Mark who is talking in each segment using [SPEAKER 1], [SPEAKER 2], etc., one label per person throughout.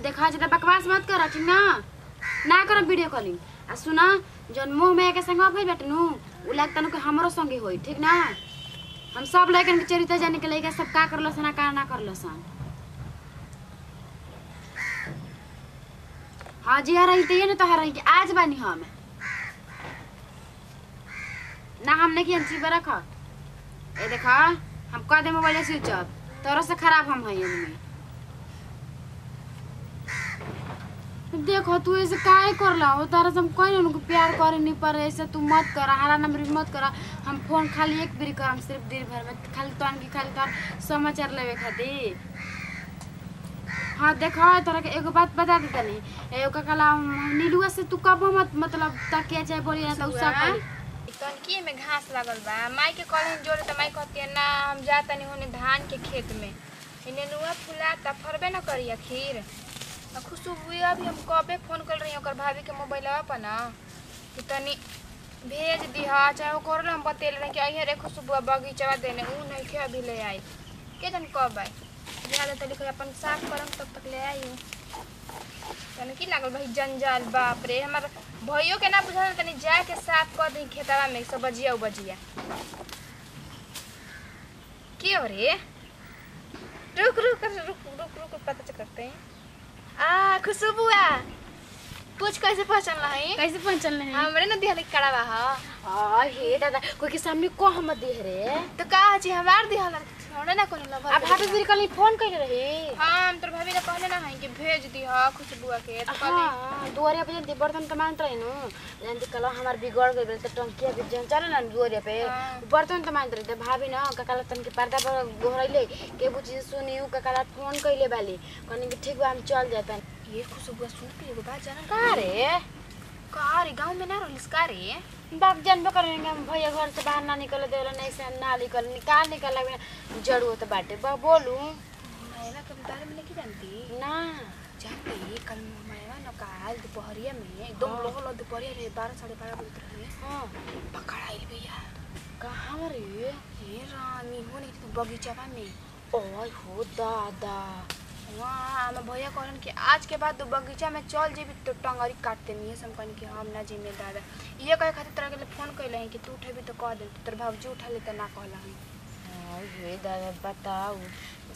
[SPEAKER 1] देखा ज्यादा बकवास मत कर ठीक ना कर वीडियो कॉलिंग आ सुना जन मुंह में के संग भई बैठनु उ लगता न कि हमरो संगे होई ठीक ना। हम सब लड़कन के चरित्र जाने के लइका सब का करलस ना का ना करलस। हां जी आ रही त ये न तो रही कि आज बानी हम ना हमने की अंची पर रखा ए देखा हम कह दे मोबाइल स्विच ऑफ तोरा से खराब हम है में। देखो तू ऐसे काहे करला हो तारा से हम कोई उनको प्यार करे नहीं पर ऐसे तू मत कर हरा नंबर मत कर। हम फोन खाली एक बार करम सिर्फ दिन भर में खाली तोन की खाली तार समाचार लेवे खातिर। हाँ देखो तोरा के एगो बात बता दे तनी एगो कला नीलुआ से तू कब मत मतलब तकिया चाहे बोली ना तो उसा कर
[SPEAKER 2] तन की में घास लागल बा माई के कॉलेज जोड़े त माई कहती ना हम जातनी होने धान के खेत में इने नुआ फुला त फरबे न करी आखिर खुशबू अभी हम कबे फोन कर रही ओकर भाभी के मोबाइलवा पर ना कि तनी भेज दिहा चाहे ओकर हम बतेल रहे कि अइहे रे खुशबू बगीचवा देने उ नहीं के अभी ले आई के जन कब आई ज्यादा तली के अपन साफ करम तब तक ले आई तने की लागल भाई जंजाल बाप रे हमर भइयो के ना बुझल तनी जाए के साफ कर दी खेतवा में सब बजिया की हो रे रुक पता करते हैं। खुशबुआ पूछ कैसे पहचान है
[SPEAKER 1] कैसे पहचान है
[SPEAKER 2] हमरे न दिहल कड़ावा
[SPEAKER 1] हां हे दादा कोई के सामने को हम दे रे
[SPEAKER 2] तो का छी हमार दिहल छोड़े ना कोनो लव
[SPEAKER 1] अब भाभी फिर कल फोन कइले रही।
[SPEAKER 2] हां हम तोर भाभी ने कहले ना है कि भेज दिहा खुशबुआ के तो कहले
[SPEAKER 1] हां दुआरे पे जंती बर्तन तो मानत रही नु जंती कल हमार बिगड़ गइल त टंकिया के जन चल ना दुआरे पे बर्तन तो मानत रही त भाभी ना ककाला तन के पर्दा पर गोहरैले के बुझी सुनियो ककाला फोन कइले बाली कहनी कि ठीक बा हम चल जातन।
[SPEAKER 2] ये खुशबुआ सुन के एगो बात जाना
[SPEAKER 1] का रे
[SPEAKER 2] गांव में ना रहलिस का रे
[SPEAKER 1] बाप जानबे करेंगे हम भैया घर से बाहर ना निकल देला नहीं से ना निकल लगे जड़ू तो बाटे बा बोलू
[SPEAKER 2] मैना के बारे में नहीं जानती
[SPEAKER 1] ना
[SPEAKER 2] जानती कल मैना न काल दोपहरिया में एकदम लोग दोपहरिया रे 12-12:30 बजे रहे
[SPEAKER 1] हां
[SPEAKER 2] पकड़ाइल भैया
[SPEAKER 1] कहां रे
[SPEAKER 2] ये रानी होने तो बगीचावा में
[SPEAKER 1] ओए हो दादा
[SPEAKER 2] वहाँ मैं भैया कहलन कि आज के बाद बगीचा में चल जेबी तो टंगरी काटते नहीं हम कहनी कि हम ना जिम्मे दादा ये कहे खातिर तरह के फोन कैले हैं कि तू उठेबी तो कह दे तोर भाभी उठा ले त ना कहला है।
[SPEAKER 1] हे दादा बताओ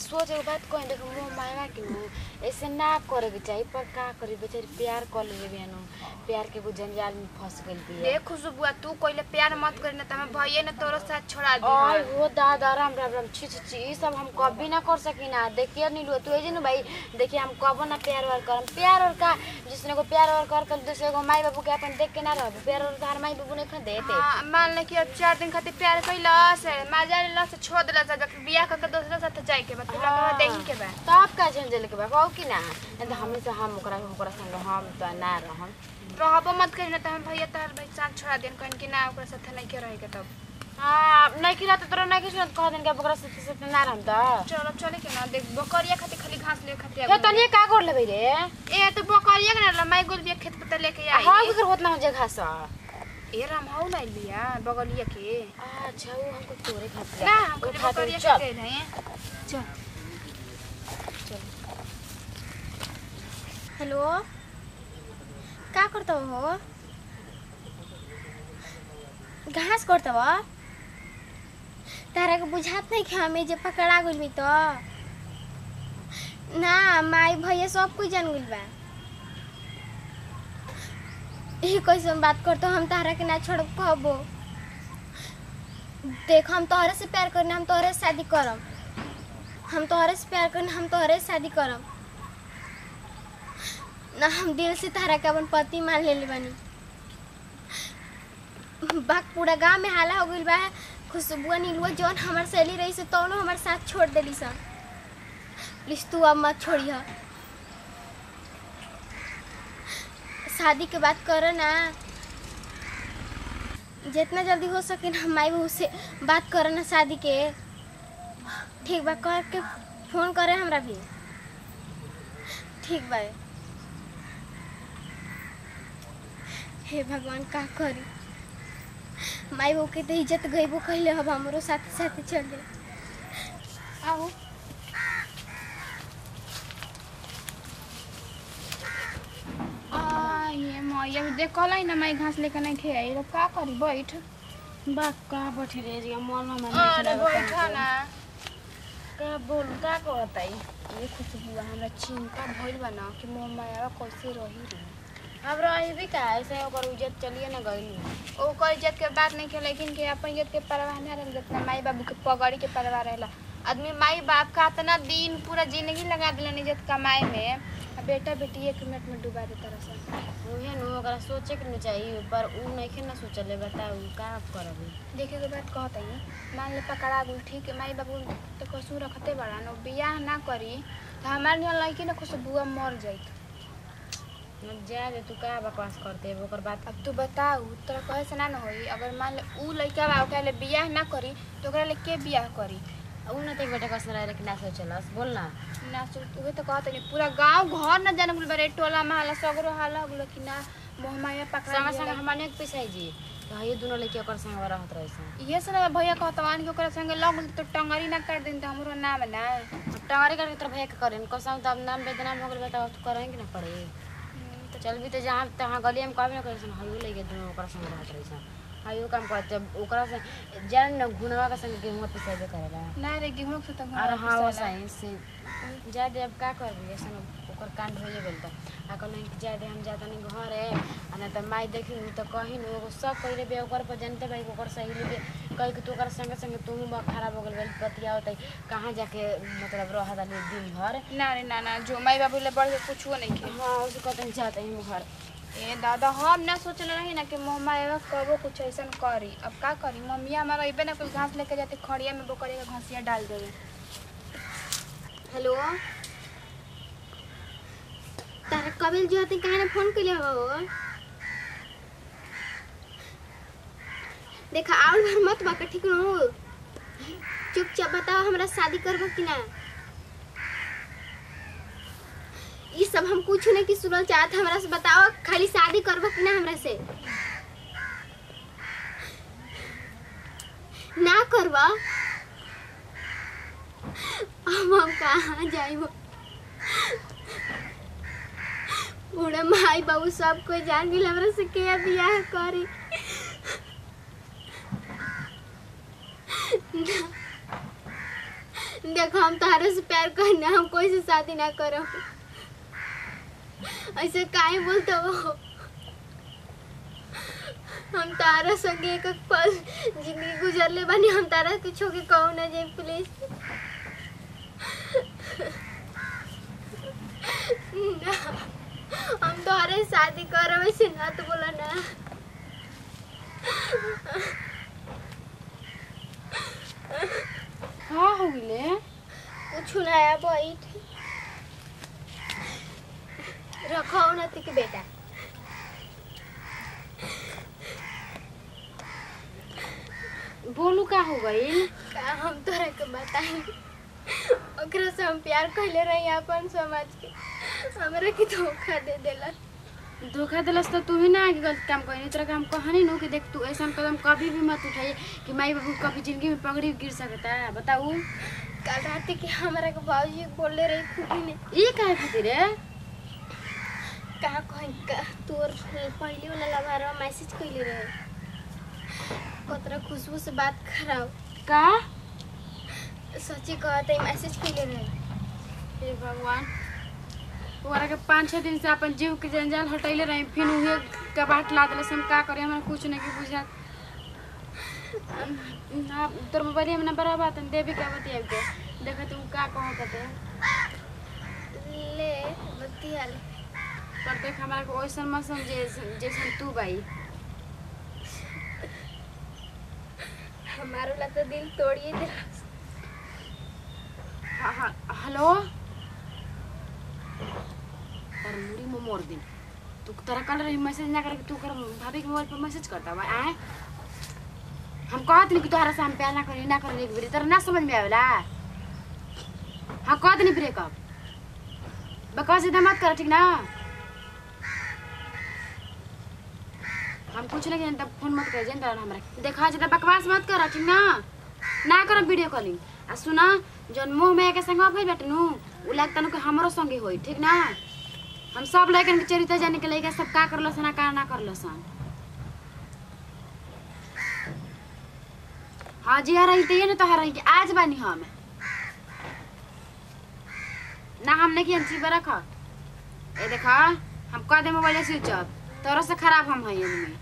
[SPEAKER 1] सोचे बात कह देखो मुंह मायवा के ऐसे ना करे के चाहिए पर का करी बेचारी प्यार कर ले बेनो प्यार के जंजाल में फंस गइल बिया।
[SPEAKER 2] देख खुशबुआ तू कोइले प्यार मत करना त मैं भैया ने तोर साथ छोड़ा दी।
[SPEAKER 1] ओए हो दादा राम राम राम छी ई सब हम कभी ना कर सकी ना देखिए नीलू तू जे न भाई देखिए हम कबो ना प्यार वार करम प्यार और का जिसने को प्यार और कर कर दूसरे को माई बाबू के अपन देख के ना रह प्यार और तार माई बाबू ने खा देते।
[SPEAKER 2] हां मान ले कि अब 4 दिन खातिर प्यार कइला से माजा ले से छोड़ देला जब बियाह करके दूसरे साथ जाए के बाद तोरा कह देही के बा
[SPEAKER 1] तब का झंझल के बा कहू कि ना त हमेशा हम ओकरा संग हम त ना रहम
[SPEAKER 2] रहबो मत कहिना त हम भैया तार भाई साथ छोड़ा देन कहन कि ना ओकरा साथ नहीं के रहे के तब
[SPEAKER 1] हां नहीं किला त तोरा नहीं किछ कह देन के ओकरा साथ ना रहम त
[SPEAKER 2] चलो चले के ना देख बकरिया खातिर खाली घास ले खातिर
[SPEAKER 1] हे तनी का कर लेबे रे
[SPEAKER 2] ए तो बकरिया के ना माई गोल बिया खेत पर लेके आई
[SPEAKER 1] हां फिर होत ना हो जे घास
[SPEAKER 2] ए राम हाउ लाइल बिया बगलिया के
[SPEAKER 1] अच्छा वो हमको तोरे खातिर
[SPEAKER 2] ना हमको बकरिया के दे है चल चल।
[SPEAKER 3] हेलो का करता हो घास करता हो तारा के बुझात नहीं कि हमें जे पकड़ा गइल भी तो ना माई भैया सब कुछ जान गइल बा ये कैसन बात करतो हम तारा के ना छोड़ कहबो देख हम तोहरे से प्यार करने हम तोहरे से शादी करम हम तोहरे से प्यार करने हम तोहरे से शादी करम ना हम दिल से तारा के अपन पति मान ले बानी बाक पूरा गांव में हाला हो गइल बा खुशबुआ नीलुआ जौन हमार सहेली रही से तौनो हमार साथ छोड़ देली सन प्लीज तू अब मत छोड़िया शादी के बात करो ना जितना जल्दी हो सके ना माई बहू से बात करो ना शादी के ठीक बा कह के फोन करे हमरा भी ठीक बा। हे भगवान का करी माई बहू के तो इज्जत गईबो कहले अब हमरो साथ साथ चल दे आओ
[SPEAKER 2] ये भी देख कहलाई ना माई घास लेके नहीं खे आई का करी बैठ
[SPEAKER 1] बा का बैठी रे जी मन में
[SPEAKER 2] अरे बैठ ना
[SPEAKER 1] का बोल का कहतई
[SPEAKER 2] ये खुशबू हमरा चिंता भइल बा ना कि मोर मायावा कैसे रही रे
[SPEAKER 1] अब रही भी का ऐसे ओकर इज्जत चलिए ना गइली
[SPEAKER 2] ओकर इज्जत के बात नहीं के लेकिन के अपन इज्जत के परवाह ना रहल जितना माई बाबू के पगड़ी के परवाह रहला आदमी माई बाप का इतना दिन पूरा जिंदगी लगा दिलन इज्जत कमाए में बेटा बेटी 1 मिनट में डुबा देता रहा
[SPEAKER 1] उहे नु ओकरा सोचे के नहीं चाहिए पर उ नहीं ना सोचले बताऊ का करबी
[SPEAKER 2] देखे के बात कहत है मान ले पकड़ा गुल ठीक है माई बाबू तो कसू रखते बड़ा न बियाह ना करी तो हमार नियन लड़की ना खुशबुआ मर जाइत
[SPEAKER 1] न जा दे तू का बकवास करते ओकर बात
[SPEAKER 2] अब तू बताऊ तोरा कहे से ना होई अगर मान ले उ लड़का बा ओकरा ले बियाह ना करी तो ओकरा ले के बियाह करी
[SPEAKER 1] उ न ते बेटा कस रहे कि ना सोचलस बोल ना
[SPEAKER 2] ना सोच उहे तो कहत नहीं पूरा गांव घर ना जान गुल बरे टोला महला सगरो हाला गुल कि ना मोहमाया पकड़ा
[SPEAKER 1] संग संग हमने के पिसाई जी तो ये दोनों लड़की ओकर संग रहत रहिस
[SPEAKER 2] ये से भैया कहतवान के ओकरा संगे लग तो टंगरी ना कर दिन तो हमरो नाम ना
[SPEAKER 1] टंगारी करके तोर भैया के करेन कसम तब नाम बदनाम हो गेल बताओ तू करेंगे ना पड़े तो चल भी तो जहाँ तहाँ गली में कहबे ना करे हयो लेके दोनों ओकरा संग रहत रहिस हयो काम करते ओकरा से जान न घुनवा का संग गेहूं पिसाबे करेला
[SPEAKER 2] ना रे गेहूं से तो
[SPEAKER 1] अरे हाँ वो सही से जा दे अब का करबी ऐसा ओकर कांड होइए गेल त आ कहलन कि जा दे हम जाता नहीं घर है आ ना त माई देखी तो कहीं न वो सब कइले बे ओकर पर जानते भाई ओकर सही ले कह के तू ओकर संग संग तू भी खराब हो गेल पतिया होतै कहां जाके मतलब रह दाली दिन भर
[SPEAKER 2] ना रे ना जो माई बाबू ले बढ़ के कुछो नहीं के
[SPEAKER 1] हां उसे कहते जाते ही घर
[SPEAKER 2] ए दादा हम ना सोचले रही ना कि मोह माया कबो कुछ ऐसन करी अब का करी मम्मी हमारा इबे ना कुछ घास लेके जाते खड़िया में बोकरे का घासिया डाल देवे
[SPEAKER 3] हेलो तारा कबिल जो हते काहे ना फोन कइले हो देखा आउल भर मत बाका ठीक न हो चुपचाप बताओ हमरा शादी करबो कि ना ये सब हम कुछ नहीं कि सुनल चाहत हमरा से बताओ खाली शादी करबो कि ना हमरा से ना करबो हम कहाँ जाइबो पूरा माई बाबू सब कोई जान गेल हमरा से के बियाह करी देखो हम तोहरे से प्यार करना हम कोई से शादी ना करो ऐसे काहे बोलते हो हम तारा संगे एक पल जिंदगी गुजर ले बानी हम तारा कुछ के कहू ना जाए प्लीज ना हम तोहरे शादी करो वैसे ना तो बोला ना
[SPEAKER 1] हां हो गेले
[SPEAKER 3] कुछ नया बैठ रखो ना तिक बेटा
[SPEAKER 1] बोलू का हो गई
[SPEAKER 3] का हम तोरा के बताई ओकरा से हम प्यार कइले रही अपन समाज के हमरा के धोखा दे देला
[SPEAKER 1] धोखा दिलस तो तू ही ना आगे गलत काम करी तरह काम कहानी नो कि देख तू ऐसा कदम कभी भी मत उठाइए कि माई बाबू कभी जिंदगी में पगड़ी गिर सकता है बताऊ
[SPEAKER 3] कल रात के हमरा के बाबूजी बोले रही खुदी ने
[SPEAKER 1] ये काहे खातिर है
[SPEAKER 3] कहा कहीं का तोर पहले वाला लभारवा मैसेज कइले रहे कतरा खुशबू से बात कराओ
[SPEAKER 1] का
[SPEAKER 3] सच्ची कहते मैसेज कइले रहे
[SPEAKER 1] हे भगवान तोरा के 5-6 दिन से अपन जीव के जंजाल हटैले रही फिर उहे कबाट ला देले हम का करे हमरा कुछ नहीं के बुझा ना तोर मोबाइल में नंबर बात देवी का बतिया के देख तू का कहत है
[SPEAKER 3] ले बतिया ले
[SPEAKER 1] पर देख हमरा को ओइसन मत समझे जैसन तू भाई
[SPEAKER 3] हमारो ला तो दिल तोड़िए दे
[SPEAKER 1] हां हेलो पर मुड़ी में मोड़ दिन तू तोरा कल रही मैसेज ना करके तू कर भाभी के मोबाइल पर मैसेज करता है आए हम कहत नहीं कि तोहरा से हम प्यार ना करी एक बारी तेरा ना समझ में आवेला हां कहत नहीं ब्रेकअप बकवास इतना मत कर ठीक ना हम कुछ नहीं जानता फोन मत कर जानता हमरा देखा ज्यादा बकवास मत कर ठीक ना कर वीडियो कॉलिंग आ सुना जन मोह में के संग भई बेटनु उ लागतनु के हमरो संगे होई ठीक ना हम सब लड़कन के चरित्र जाने के लइका सब का करलो सन का ना करलो सन। हाँ जी रही तो ये ना तो रही कि आज बानी हम ना हमने की अंची पे रखा ए देखा हम कह दे मोबाइल स्विच ऑफ तोरा से खराब हम है इनमें।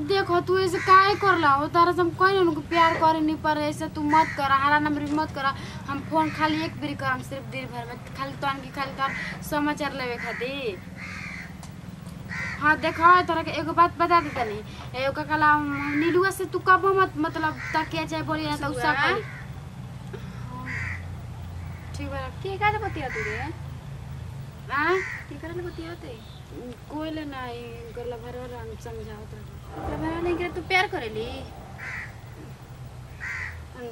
[SPEAKER 1] देखो तू ऐसे काहे करला हो तारा से हम कोई उनको प्यार करे नहीं पर ऐसे तू मत कर हरा नंबर मत कर। हम फोन खाली एक बार करम सिर्फ दिन भर में खाली तोन की खाली तार समाचार लेवे खातिर। हाँ देखो तोरा के एगो बात बता देता नहीं एगो कला नीलुआ से तू कब मत मतलब तकिया चाहे बोली ना तो उसका करी ठीक बा
[SPEAKER 2] के का बतिया तू रे
[SPEAKER 1] हां
[SPEAKER 2] के करले बतियाते
[SPEAKER 1] कोई ले नहीं करला भरवा हम समझावत रह
[SPEAKER 2] प्रभाव नहीं करे तू प्यार करेली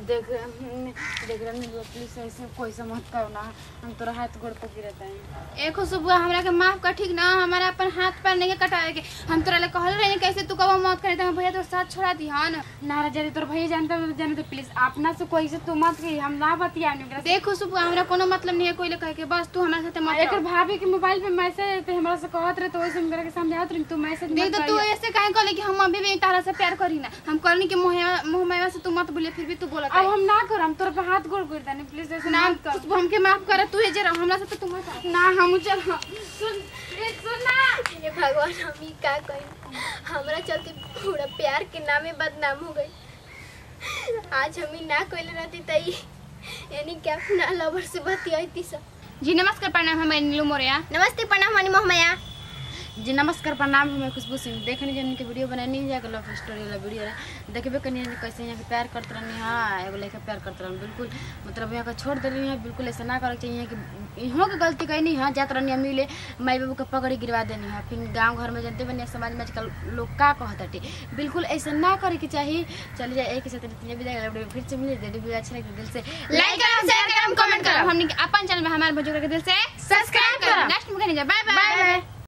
[SPEAKER 1] देख रही प्लीज ऐसे कोई से मत करो ना हम तोरा हाथ गोड़ पे गिरता है।
[SPEAKER 2] एक सुबह हमरा के माफ कर ठीक ना हमारा अपन हाथ पैर नहीं कटावे के हम तोरा ले कहल रहे कैसे तू कब मत करे तो भैया तो साथ छोड़ा दी हन
[SPEAKER 1] नारा जरे तोर भैया जानता जाने तो प्लीज अपना से कोई से तू मत कही हम ना बतिया नहीं।
[SPEAKER 2] देखो सुबह हमरा कोनो मतलब नहीं है कोई ले कह के बस तू हमरा साथे मत
[SPEAKER 1] एकर भाभी के मोबाइल पे मैसेज ते हमरा से कहत रहे तो ओइसे हमरा के समझावत रही तू मैसेज
[SPEAKER 2] देख तो तू ऐसे काहे कहले कि हम अभी भी तारा से प्यार करी ना हम कहनी कि मोह माया से तू मत बोले फिर भी तू बोला
[SPEAKER 1] अब हम ना करम तोर पे हाथ गोड़ कर देनी प्लीज ऐसे
[SPEAKER 2] ना कर हमके माफ कर तू हे जे हमरा साथे तू मत
[SPEAKER 1] ना हम चल सुन ना
[SPEAKER 3] हे भगवान हम ही का कही हमरा चलते पूरा प्यार के नामे बदनाम हो गई। आज हम ही ना कइले रहती तई यानी क्या अपना लवर से बतियाती सब।
[SPEAKER 2] जी नमस्कार प्रणाम हम नीलू मोरिया।
[SPEAKER 3] नमस्ते प्रणाम मनी मोहमया।
[SPEAKER 1] जी नमस्कार प्रणाम हमें खुशबू सिंह देखने जन के वीडियो बनानी है जाके लव स्टोरी वाला वीडियो देखबे कनी कैसे यहाँ के प्यार करते रहनी। हाँ एगो लड़का प्यार करते रहनी बिल्कुल मतलब यहाँ का छोड़ दे रही है बिल्कुल ऐसा ना करे चाहिए कि इहों की गलती कहीं नहीं है जात रहनी मिले माई बाबू के पकड़ी गिरवा देनी है फिर गाँव घर में जानते बनी समाज में आजकल लोग का कहते बिल्कुल ऐसा ना करे के चाहिए। चलिए जाए एक साथ फिर से मिले वीडियो अच्छा लगे दिल से
[SPEAKER 2] लाइक करो शेयर करो कमेंट करो हमने अपन चैनल में हमारे बच्चों के दिल से सब्सक्राइब करो। नेक्स्ट में बाय बाय।